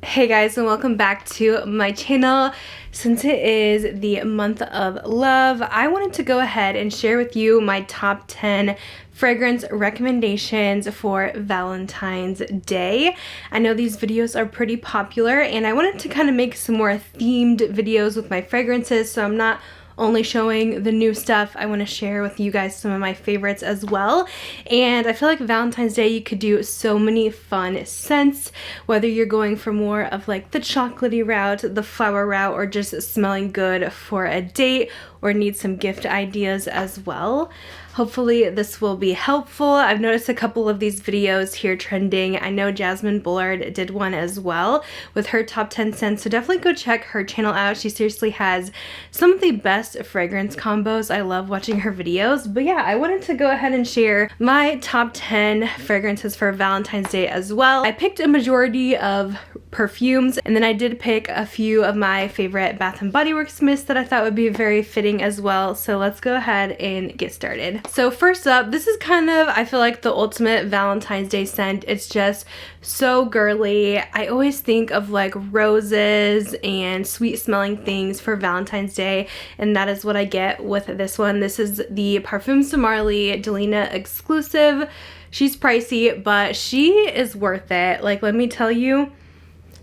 Hey guys, and welcome back to my channel. Since it is the month of love, I wanted to go ahead and share with you my top 10 fragrance recommendations for Valentine's Day. I know these videos are pretty popular and I wanted to kind of make some more themed videos with my fragrances, so I'm not only showing the new stuff. I want to share with you guys some of my favorites as well. And I feel like Valentine's Day you could do so many fun scents, whether you're going for more of like the chocolatey route, the flower route, or just smelling good for a date or need some gift ideas as well. Hopefully this will be helpful. I've noticed a couple of these videos here trending. I know Jasmine Bullard did one as well with her top 10 scents, so definitely go check her channel out. She seriously has some of the best fragrance combos. I love watching her videos. But yeah, I wanted to go ahead and share my top 10 fragrances for Valentine's Day as well. I picked a majority of perfumes, and then I did pick a few of my favorite Bath & Body Works mists that I thought would be very fitting as well. So let's go ahead and get started. So first up, this is kind of, I feel like, the ultimate Valentine's Day scent. It's just so girly. I always think of like roses and sweet smelling things for Valentine's Day, and that is what I get with this one. This is the Perfumes de Marly Delina exclusive. She's pricey, but she is worth it. Like, let me tell you,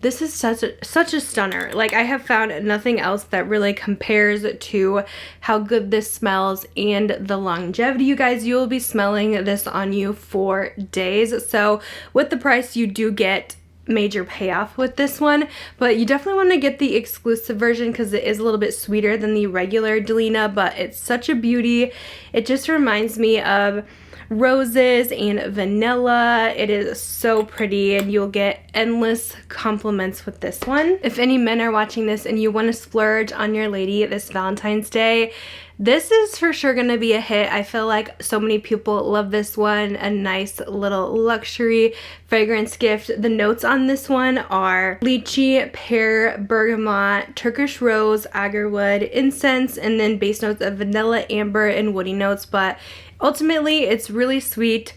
this is such a stunner. Like, I have found nothing else that really compares to how good this smells and the longevity. You guys, you will be smelling this on you for days. So with the price, you do get major payoff with this one, but you definitely want to get the exclusive version because it is a little bit sweeter than the regular Delina, but it's such a beauty. It just reminds me of roses and vanilla. It is so pretty and you'll get endless compliments with this one. If any men are watching this and you want to splurge on your lady this Valentine's Day, this is for sure going to be a hit. I feel like so many people love this one. A nice little luxury fragrance gift. The notes on this one are lychee, pear, bergamot, Turkish rose, agarwood, incense, and then base notes of vanilla, amber, and woody notes. But ultimately, it's really sweet,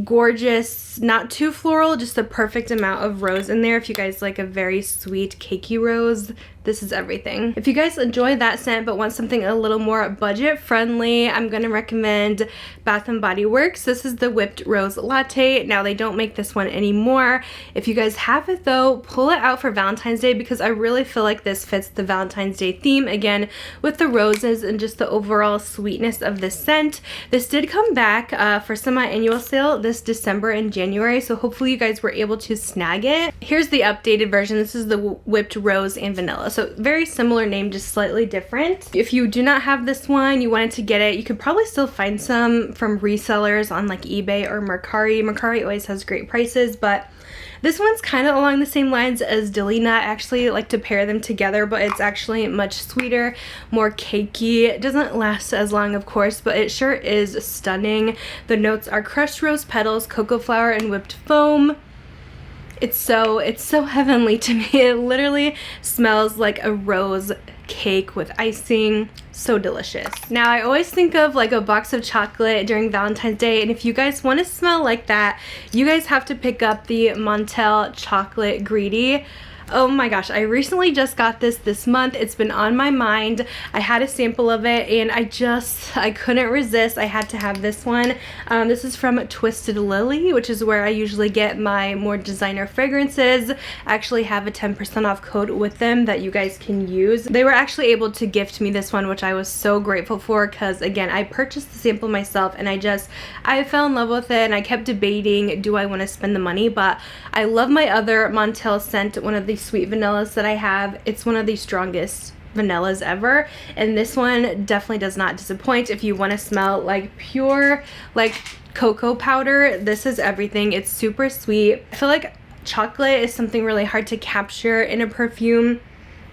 gorgeous, not too floral, just the perfect amount of rose in there. If you guys like a very sweet, cakey rose, this is everything. If you guys enjoy that scent but want something a little more budget friendly, I'm gonna recommend Bath & Body Works. This is the Whipped Rose Latte. Now, they don't make this one anymore. If you guys have it though, pull it out for Valentine's Day because I really feel like this fits the Valentine's Day theme, again, with the roses and just the overall sweetness of the scent. This did come back for semi-annual sale this December and January, so hopefully you guys were able to snag it. Here's the updated version. This is the Whipped Rose and Vanilla. So very similar name, just slightly different. If you do not have this one, you wanted to get it, you could probably still find some from resellers on like eBay or Mercari. Mercari always has great prices, but this one's kind of along the same lines as Delina. I actually like to pair them together, but it's actually much sweeter, more cakey. It doesn't last as long, of course, but it sure is stunning. The notes are crushed rose petals, cocoa flower, and whipped foam. It's so heavenly to me. It literally smells like a rose cake with icing. So delicious. Now, I always think of like a box of chocolate during Valentine's Day, and if you guys want to smell like that, you guys have to pick up the Montel Chocolate Greedy. Oh my gosh, I recently just got this month. It's been on my mind. I had a sample of it and I couldn't resist. I had to have this one. This is from Twisted Lily, which is where I usually get my more designer fragrances. I actually have a 10% off code with them that you guys can use. They were actually able to gift me this one, which I was so grateful for because, again, I purchased the sample myself and I fell in love with it, and I kept debating, do I want to spend the money? But I love my other Montel scent, one of the sweet vanillas that I have. It's one of the strongest vanillas ever, and this one definitely does not disappoint. If you want to smell like pure like cocoa powder, this is everything. It's super sweet. I feel like chocolate is something really hard to capture in a perfume,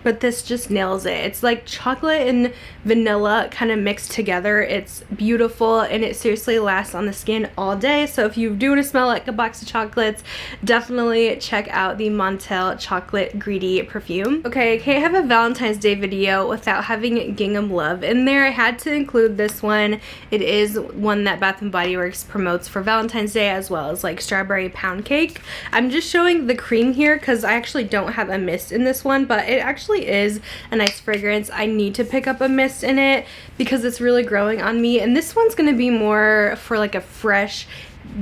but this just nails it. It's like chocolate and vanilla kind of mixed together. It's beautiful, and it seriously lasts on the skin all day. So if you do want to smell like a box of chocolates, definitely check out the Montel Chocolate Greedy perfume. Okay, I can't have a Valentine's Day video without having Gingham Love in there. I had to include this one. It is one that Bath & Body Works promotes for Valentine's Day, as well as like strawberry pound cake. I'm just showing the cream here because I actually don't have a mist in this one, but it actually is a nice fragrance. I need to pick up a mist in it because it's really growing on me, and this one's going to be more for like a fresh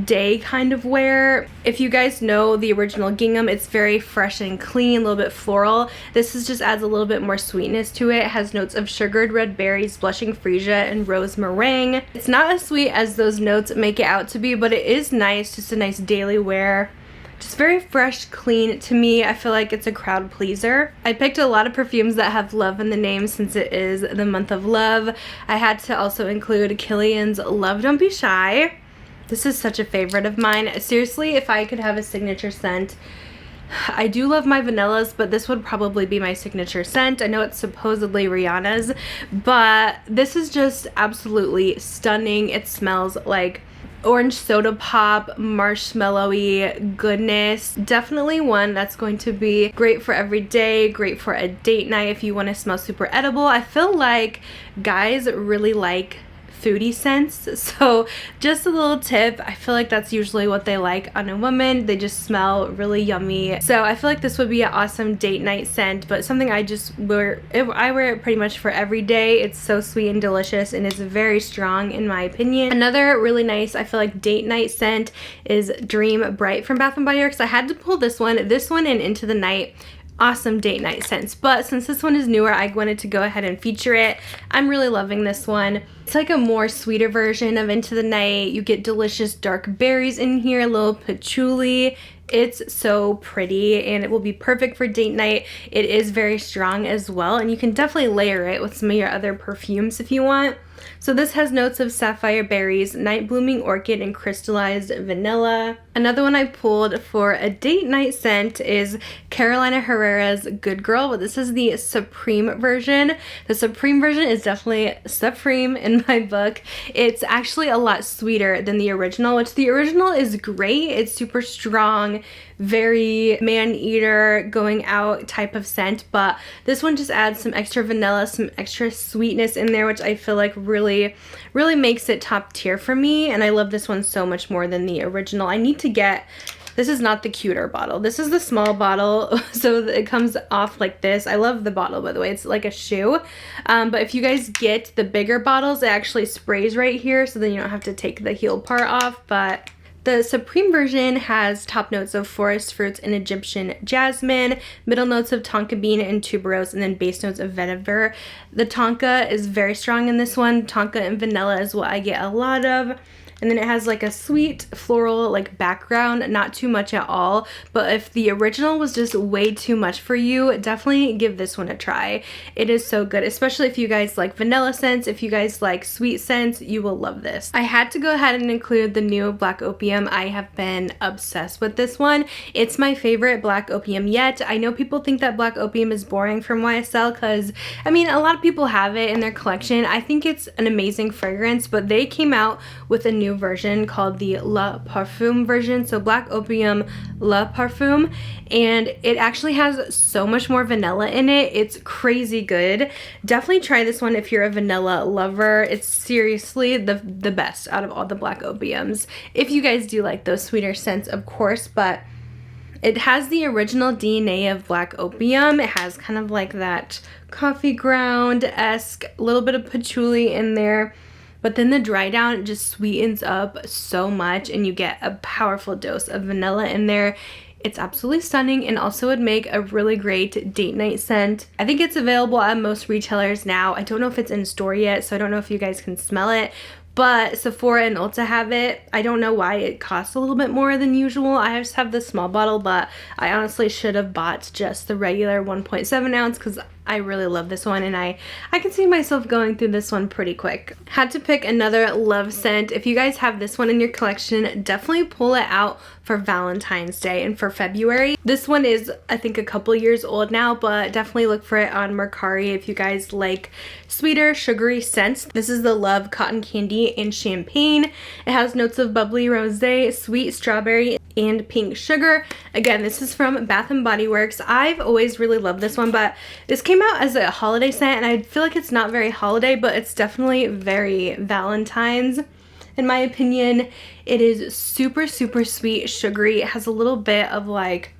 day kind of wear. If you guys know the original Gingham, it's very fresh and clean, a little bit floral. This just adds a little bit more sweetness to it. It has notes of sugared red berries, blushing freesia, and rose meringue. It's not as sweet as those notes make it out to be, but it is nice, just a nice daily wear. Just very fresh, clean to me. I feel like it's a crowd pleaser. I picked a lot of perfumes that have love in the name since it is the month of love. I had to also include Kilian's Love Don't Be Shy. This is such a favorite of mine. Seriously, if I could have a signature scent, I do love my vanillas, but this would probably be my signature scent. I know it's supposedly Rihanna's, but this is just absolutely stunning. It smells like orange soda pop, marshmallowy goodness. Definitely one that's going to be great for every day, great for a date night if you want to smell super edible. I feel like guys really like foodie scents, so just a little tip, I feel like that's usually what they like on a woman. They just smell really yummy, so I feel like this would be an awesome date night scent, but something I just wear. I wear it pretty much for every day. It's so sweet and delicious, and it's very strong in my opinion. Another really nice, I feel like, date night scent is Dream Bright from Bath & Body Works. I had to pull this one and Into the Night. Awesome date night scents, but since this one is newer, I wanted to go ahead and feature it. I'm really loving this one. It's like a more sweeter version of Into the Night. You get delicious dark berries in here, a little patchouli. It's so pretty, and it will be perfect for date night. It is very strong as well, and you can definitely layer it with some of your other perfumes if you want. So this has notes of sapphire berries, night blooming orchid, and crystallized vanilla. Another one I pulled for a date night scent is Carolina Herrera's Good Girl, but this is the Supreme version. The Supreme version is definitely supreme in my book. It's actually a lot sweeter than the original, which the original is great. It's super strong, very man-eater, going out type of scent, but this one just adds some extra vanilla, some extra sweetness in there, which I feel like really makes it top tier for me, and I love this one so much more than the original. I need to get, this is not the cuter bottle, this is the small bottle, so it comes off like this. I love the bottle, by the way, it's like a shoe, but if you guys get the bigger bottles, it actually sprays right here, so then you don't have to take the heel part off. But the Supreme version has top notes of forest fruits and Egyptian jasmine, middle notes of tonka bean and tuberose, and then base notes of vetiver. The tonka is very strong in this one. Tonka and vanilla is what I get a lot of. And then it has like a sweet floral like background, not too much at all, but if the original was just way too much for you, definitely give this one a try. It is so good, especially if you guys like vanilla scents. If you guys like sweet scents, you will love this. I had to go ahead and include the new Black Opium. I have been obsessed with this one. It's my favorite Black Opium yet. I know people think that Black Opium is boring from YSL because, I mean, a lot of people have it in their collection. I think it's an amazing fragrance, but they came out with a new version called the La Parfum version, so Black Opium La Parfum, and it actually has so much more vanilla in it. It's crazy good. Definitely try this one if you're a vanilla lover. It's seriously the best out of all the Black Opiums, if you guys do like those sweeter scents, of course. But it has the original DNA of Black Opium. It has kind of like that coffee ground-esque, little bit of patchouli in there. But then the dry down just sweetens up so much, and you get a powerful dose of vanilla in there. It's absolutely stunning, and also would make a really great date night scent. I think it's available at most retailers now. I don't know if it's in store yet, so I don't know if you guys can smell it. But Sephora and Ulta have it. I don't know why it costs a little bit more than usual. I just have the small bottle, but I honestly should have bought just the regular 1.7 ounce because I really love this one, and I can see myself going through this one pretty quick. Had to pick another love scent. If you guys have this one in your collection, definitely pull it out for Valentine's Day and for February. This one is, I think, a couple years old now, but definitely look for it on Mercari if you guys like sweeter, sugary scents. This is the Love Cotton Candy and Champagne. It has notes of bubbly rosé, sweet strawberry, and pink sugar. Again, this is from Bath & Body Works. I've always really loved this one, but this came out as a holiday scent, and I feel like it's not very holiday, but it's definitely very Valentine's. In my opinion, it is super, super sweet, sugary. It has a little bit of like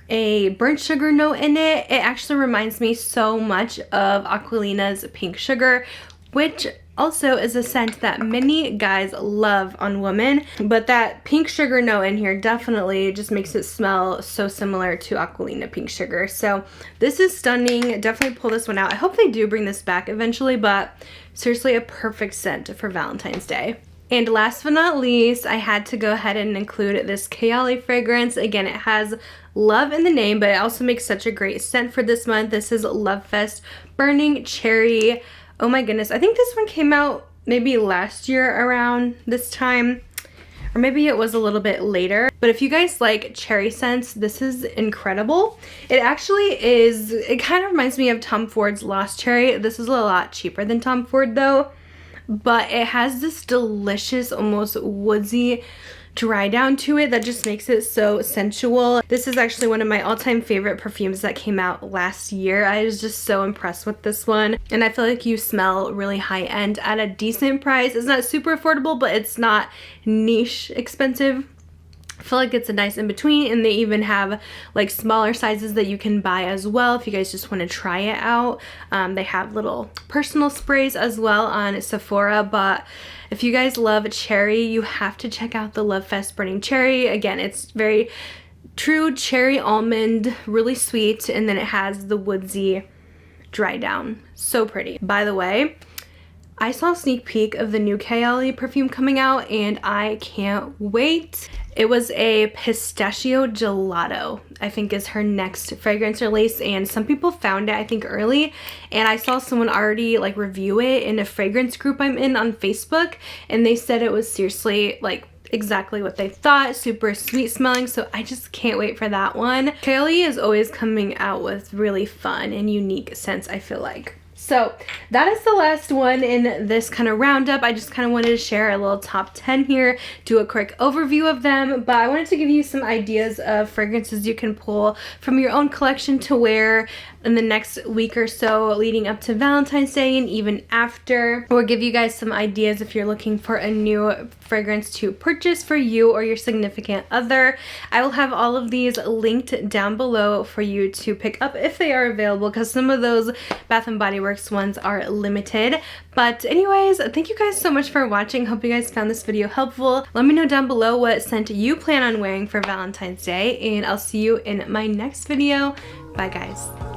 a burnt sugar note in it. It actually reminds me so much of Aquilina's Pink Sugar, which also is a scent that many guys love on women, but that pink sugar note in here definitely just makes it smell so similar to Aquilina Pink Sugar. So this is stunning. Definitely pull this one out. I hope they do bring this back eventually, but seriously a perfect scent for Valentine's Day. And last but not least, I had to go ahead and include this Kayali fragrance. Again, it has love in the name, but it also makes such a great scent for this month. This is Love Fest Burning Cherry. Oh my goodness, I think this one came out maybe last year around this time, or maybe it was a little bit later. But if you guys like cherry scents, this is incredible. It actually is, it kind of reminds me of Tom Ford's Lost Cherry. This is a lot cheaper than Tom Ford though, but it has this delicious, almost woodsy dry down to it that just makes it so sensual. This is actually one of my all-time favorite perfumes that came out last year. I was just so impressed with this one, and I feel like you smell really high-end at a decent price. It's not super affordable, but it's not niche expensive. I feel like it's a nice in-between, and they even have like smaller sizes that you can buy as well if you guys just want to try it out. They have little personal sprays as well on Sephora, but if you guys love cherry, you have to check out the Love Fest Burning Cherry. Again, it's very true cherry almond, really sweet, and then it has the woodsy dry down. So pretty. By the way, I saw a sneak peek of the new Kayali perfume coming out, and I can't wait. It was a pistachio gelato, I think is her next fragrance release, and some people found it, I think, early, and I saw someone already like review it in a fragrance group I'm in on Facebook, and they said it was seriously like exactly what they thought, super sweet smelling, so I just can't wait for that one. Kayali is always coming out with really fun and unique scents, I feel like. So that is the last one in this kind of roundup. I just kind of wanted to share a little top 10 here, do a quick overview of them, but I wanted to give you some ideas of fragrances you can pull from your own collection to wear in the next week or so leading up to Valentine's Day and even after, or give you guys some ideas if you're looking for a new fragrance to purchase for you or your significant other. I will have all of these linked down below for you to pick up if they are available, because some of those Bath & Body Works ones are limited. But anyways, thank you guys so much for watching. Hope you guys found this video helpful. Let me know down below what scent you plan on wearing for Valentine's Day, and I'll see you in my next video. Bye guys.